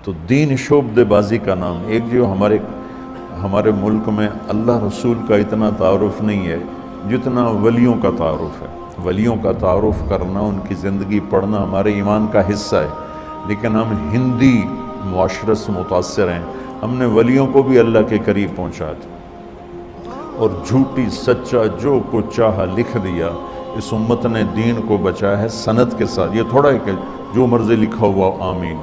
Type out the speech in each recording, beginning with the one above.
تو دین شعبہ بازی کا نام ایک جو ہمارے ملک میں اللہ رسول کا اتنا تعارف نہیں ہے جتنا ولیوں کا تعارف ہے. ولیوں کا تعارف کرنا، ان کی زندگی پڑھنا ہمارے ایمان کا حصہ ہے، لیکن ہم ہندی معاشرت سے متاثر ہیں. ہم نے ولیوں کو بھی اللہ کے قریب پہنچا دیا اور جھوٹی سچا جو کچھ چاہا لکھ دیا. اس امت نے دین کو بچایا ہے سند کے ساتھ. یہ تھوڑا ہے کہ جو مرضی لکھا ہوا آمین.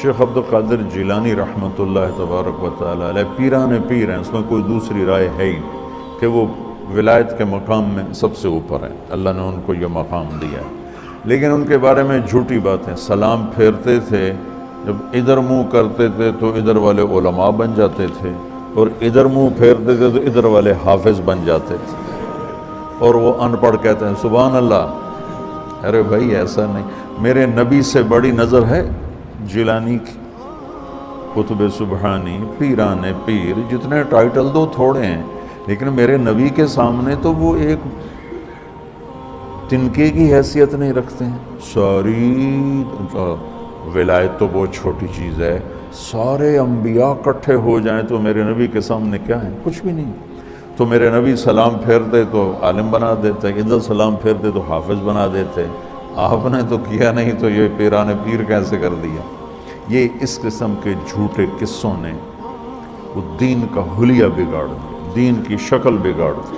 شیخ عبد القادر جیلانی رحمۃ اللہ تبارک و تعالیٰ علیہ پیران پیر ہیں، اس میں کوئی دوسری رائے ہے ہی کہ وہ ولایت کے مقام میں سب سے اوپر ہیں. اللہ نے ان کو یہ مقام دیا ہے. لیکن ان کے بارے میں جھوٹی باتیں. سلام پھیرتے تھے، جب ادھر منہ کرتے تھے تو ادھر والے علماء بن جاتے تھے، اور ادھر منہ پھیرتے تھے تو ادھر والے حافظ بن جاتے تھے، اور وہ ان پڑھ کہتے ہیں سبحان اللہ. ارے بھائی ایسا نہیں. میرے نبی سے بڑی نظر ہے جیلانی کی. قطب سبحانی، پیران پیر، جتنے ٹائٹل دو تھوڑے ہیں، لیکن میرے نبی کے سامنے تو وہ ایک تنکے کی حیثیت نہیں رکھتے ہیں. ساری ولایت تو بہت چھوٹی چیز ہے. سارے انبیاء اکٹھے ہو جائیں تو میرے نبی کے سامنے کیا ہے؟ کچھ بھی نہیں. تو میرے نبی سلام پھیرتے تو عالم بنا دیتے، ادھر سلام پھیرتے تو حافظ بنا دیتے. آپ نے تو کیا نہیں تو یہ پیران پیر کیسے کر دیا؟ یہ اس قسم کے جھوٹے قصوں نے وہ دین کا حلیہ بگاڑ دیا، دین کی شکل بگاڑ دی.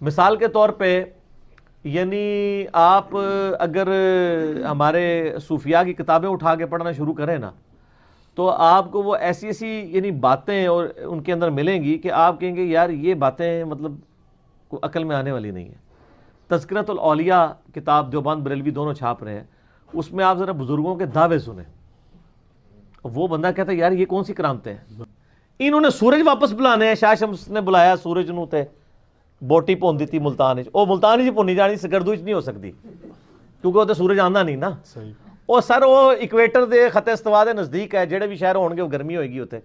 مثال کے طور پہ یعنی آپ اگر ہمارے صوفیاء کی کتابیں اٹھا کے پڑھنا شروع کریں نا تو آپ کو وہ ایسی ایسی یعنی باتیں اور ان کے اندر ملیں گی کہ آپ کہیں گے یار یہ باتیں مطلب عقل میں آنے والی نہیں ہیں. تذکرۃ الاولیاء کتاب دیوبند بریلوی دونوں چھاپ رہے ہیں، اس میں آپ ذرا بزرگوں کے دعوے سنیں. وہ بندہ کہتا ہے یار یہ کون سی کرامتیں ہیں؟ انہوں نے سورج واپس بلانے ہیں. شاہ شمس نے بلایا سورج نو تے بوٹی پون دیتی ملتان او ملتان ہی پونی جانی سگردو نہیں ہو سکتی کیونکہ وہ تو سورج آندا نہیں نا. وہ سر وہ ایکویٹر دے خط استوا دے نزدیک ہے، جڑے بھی شہر ہون گے وہ گرمی ہوئے گی ہوتے.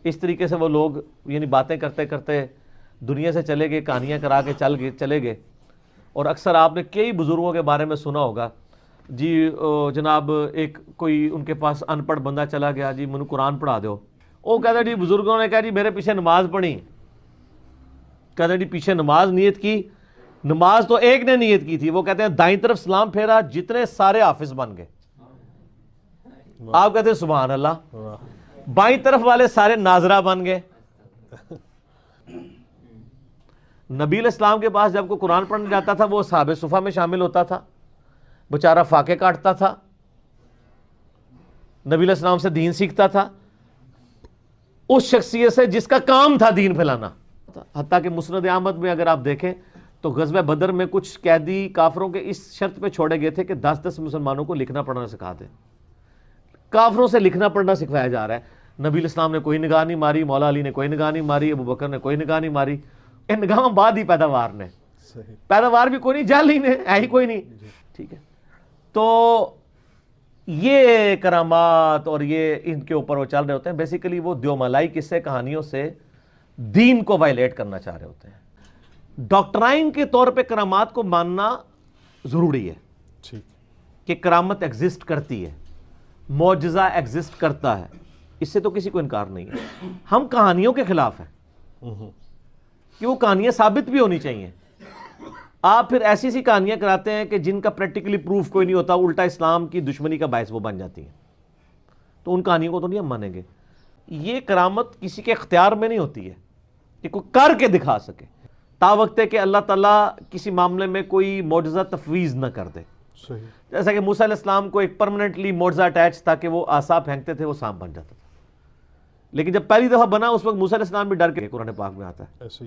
اس طریقے سے وہ لوگ یعنی باتیں کرتے کرتے دنیا سے چلے گئے، کہانیاں کرا کے چلے گئے. اور اکثر آپ نے کئی بزرگوں کے بارے میں سنا ہوگا جی جناب ایک کوئی ان کے پاس ان پڑھ بندہ چلا گیا، جی مجھے قرآن پڑھا دو. وہ کہتا جی بزرگوں نے کہا جی میرے پیچھے نماز پڑھی. کہتے جی پیچھے نماز نیت کی. نماز تو ایک نے نیت کی تھی، وہ کہتے ہیں دائیں طرف سلام پھیرا، جتنے سارے حافظ بن گئے. آپ کہتے ہیں سبحان اللہ. بائیں طرف والے سارے ناظرہ بن گئے. نبی علیہ السلام کے پاس جب کوئی قرآن پڑھنے جاتا تھا وہ اصحاب صفہ میں شامل ہوتا تھا، بیچارہ فاقے کاٹتا تھا، نبی علیہ السلام سے دین سیکھتا تھا، اس شخصیت سے جس کا کام تھا دین پھیلانا. حتیٰ کہ مسند احمد میں اگر آپ دیکھیں تو غزوہ بدر میں کچھ قیدی کافروں کے اس شرط پہ چھوڑے گئے تھے کہ 10 مسلمانوں کو لکھنا پڑھنا سکھا دیں. کافروں سے لکھنا پڑھنا سکھایا جا رہا ہے. نبی علیہ السلام نے کوئی نگاہ نہیں ماری، مولا علی نے کوئی نگاہ نہیں ماری، ابو بکر نے کوئی نگاہ نہیں ماری. ان نگاہ بعد ہی پیداوار نے، پیداوار بھی کوئی نہیں، جال ہی نے ہے ہی کوئی نہیں. ٹھیک ہے، تو یہ کرامات اور یہ ان کے اوپر وہ چل رہے ہوتے ہیں. بیسیکلی وہ دیومالائی قصے کہانیوں سے دین کو وائلیٹ کرنا چاہ رہے ہوتے ہیں. ڈاکٹرائن کے طور پہ کرامات کو ماننا ضروری ہے کہ کرامت ایگزسٹ کرتی ہے، معجزہ ایگزسٹ کرتا ہے، اس سے تو کسی کو انکار نہیں ہے. ہم کہانیوں کے خلاف ہیں کہ وہ کہانیاں ثابت بھی ہونی چاہیے. آپ پھر ایسی سی کہانیاں کراتے ہیں کہ جن کا پریکٹیکلی پروف کوئی نہیں ہوتا، الٹا اسلام کی دشمنی کا باعث وہ بن جاتی ہیں. تو ان کہانیوں کو تو نہیں ہم مانیں گے. یہ کرامت کسی کے اختیار میں نہیں ہوتی ہے کہ کوئی کر کے دکھا سکے، تا وقت ہے کہ اللہ تعالیٰ کسی معاملے میں کوئی معجزہ تفویض نہ کر دے. جیسا کہ موسیٰ علیہ السلام کو ایک پرماننٹلی معجزہ اٹیچ تھا کہ وہ عصا پھینکتے تھے وہ سانپ بن جاتا تھا. لیکن جب پہلی دفعہ بنا اس وقت موسیٰ علیہ السلام بھی ڈر کے، قرآن پاک میں آتا ہے،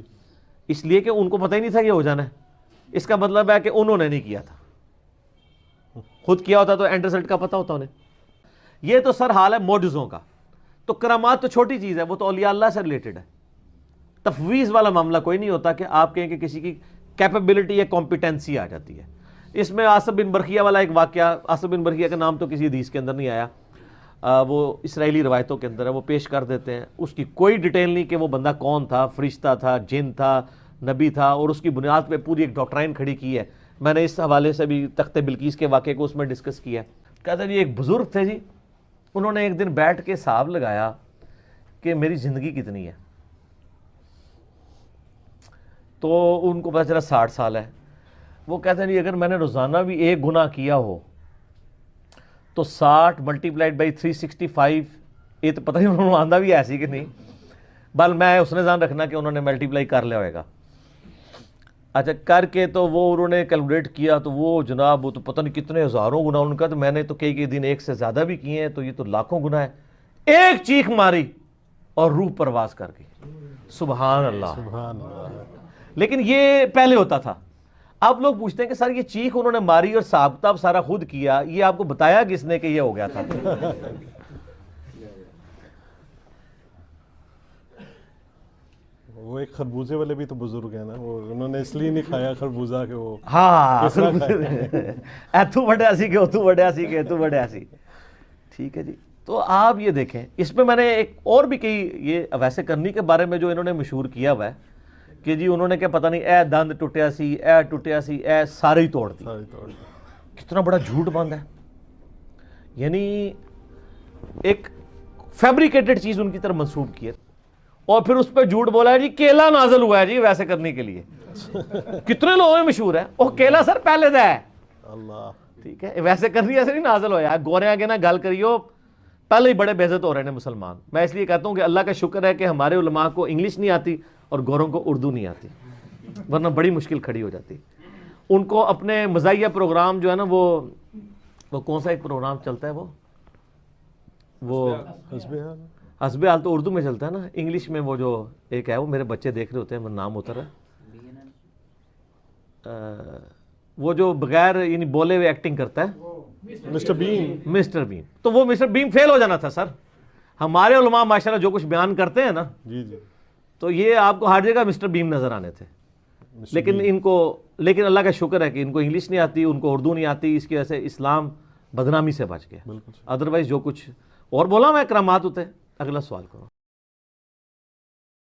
اس لیے کہ ان کو پتہ ہی نہیں تھا کہ ہو جانا ہے. اس کا مطلب ہے کہ انہوں نے نہیں کیا تھا، خود کیا ہوتا تو اینڈ رزلٹ کا پتہ ہوتا انہیں. یہ تو سر حال ہے معجزوں کا. تو کرامات تو چھوٹی چیز ہے، وہ تو اولیاء اللہ سے ریلیٹڈ ہے. تفویض والا معاملہ کوئی نہیں ہوتا کہ آپ کہیں کہ کسی کی کیپیبلٹی یا کمپیٹنسی آ جاتی ہے. اس میں آصف بن برخیہ والا ایک واقعہ، آصف بن برخیہ کا نام تو کسی حدیث کے اندر نہیں آیا، وہ اسرائیلی روایتوں کے اندر ہے، وہ پیش کر دیتے ہیں. اس کی کوئی ڈیٹیل نہیں کہ وہ بندہ کون تھا، فرشتہ تھا، جن تھا، نبی تھا، اور اس کی بنیاد پہ پوری ایک ڈاکٹرائن کھڑی کی ہے. میں نے اس حوالے سے بھی تخت بلقیس کے واقعے کو اس میں ڈسکس کیا. کہتا ہے جی ایک بزرگ تھے جی, انہوں نے ایک دن بیٹھ کے حساب لگایا کہ میری زندگی کتنی ہے, تو ان کو پتہ چلا 60 سال ہے. وہ کہتے ہیں جی اگر میں نے روزانہ بھی ایک گناہ کیا ہو تو 60 ملٹیپلائڈ بائی 365, یہ تو پتہ نہیں انہوں نے آندہ بھی ایسی کہ نہیں, بل میں اس نے ذہن رکھنا کہ انہوں نے ملٹیپلائی کر لیا ہوئے گا. اچھا کر کے تو وہ انہوں نے کیلکولیٹ کیا تو وہ جناب وہ تو پتہ نہیں کتنے ہزاروں گناہ ان کا, تو میں نے تو کئی دن ایک سے زیادہ بھی کیے ہیں, تو یہ تو لاکھوں گناہ ہے. ایک چیخ ماری اور روح پرواز کر گئی. سبحان اللہ. لیکن یہ پہلے ہوتا تھا. اب لوگ پوچھتے ہیں کہ سر یہ چیخ انہوں نے ماری اور حساب کتاب سارا خود کیا, یہ آپ کو بتایا کس نے کہ یہ ہو گیا تھا؟ وہ ایک خربوزے والے بھی تو بزرگ ہیں نا, وہ انہوں نے اس لیے نہیں کھایا خربوزہ کہ وہ ہاں ایتھو بڑھیا سی کہ اتو بڑھیا سی کہ اتو بڑھیا سی. ٹھیک ہے جی. تو آپ یہ دیکھیں اس میں میں نے ایک اور بھی کئی یہ ویسے کرنی کے بارے میں جو انہوں نے مشہور کیا ہوا ہے کہ جی انہوں نے کہ پتہ نہیں اے دند ٹوٹیا سی, اے ٹوٹیا سی, اے سارے ہی توڑ دی. کتنا بڑا جھوٹ بند ہے. یعنی ایک فیبریکیٹڈ چیز ان کی طرف منسوب کی ہے, اور پھر اس پہ جھوٹ بولا ہے جی کیلا نازل ہوا ہے جی ویسے کرنے کے لیے. کتنے لوگوں میں مشہور ہے وہ کیلا سر پہلے دا ہے اللہ. ٹھیک ہے ویسے کرنی ایسے نہیں نازل ہوا ہے. گورے آگے نہ گل کریو, پہلے ہی بڑے بے عزت ہو رہے ہیں مسلمان. میں اس لیے کہتا ہوں کہ اللہ کا شکر ہے کہ ہمارے علماء کو انگلش نہیں آتی اور گوروں کو اردو نہیں آتی, ورنہ بڑی مشکل کھڑی ہو جاتی. ان کو اپنے مزاحیہ پروگرام جو ہے نا وہ کون سا ایک پروگرام چلتا ہے وہ حسب حال تو اردو میں چلتا ہے نا, انگلش میں وہ جو ایک ہے وہ میرے بچے دیکھ رہے ہوتے ہیں, وہ نام ہوتا ہے وہ جو بغیر یعنی بولے ہوئے ایکٹنگ کرتا ہے, مسٹر بین. مسٹر بین. تو وہ مسٹر بین فیل ہو جانا تھا سر. ہمارے علماء ماشاءاللہ جو کچھ بیان کرتے ہیں نا جی جی تو یہ آپ کو ہر جگہ مسٹر بین نظر آنے تھے. لیکن اللہ کا شکر ہے کہ ان کو انگلش نہیں آتی, ان کو اردو نہیں آتی, اس کی وجہ سے اسلام بدنامی سے بچ گیا. ادروائز جو کچھ اور بولا میں کرامات ہوتے. اگلا سوال کرو.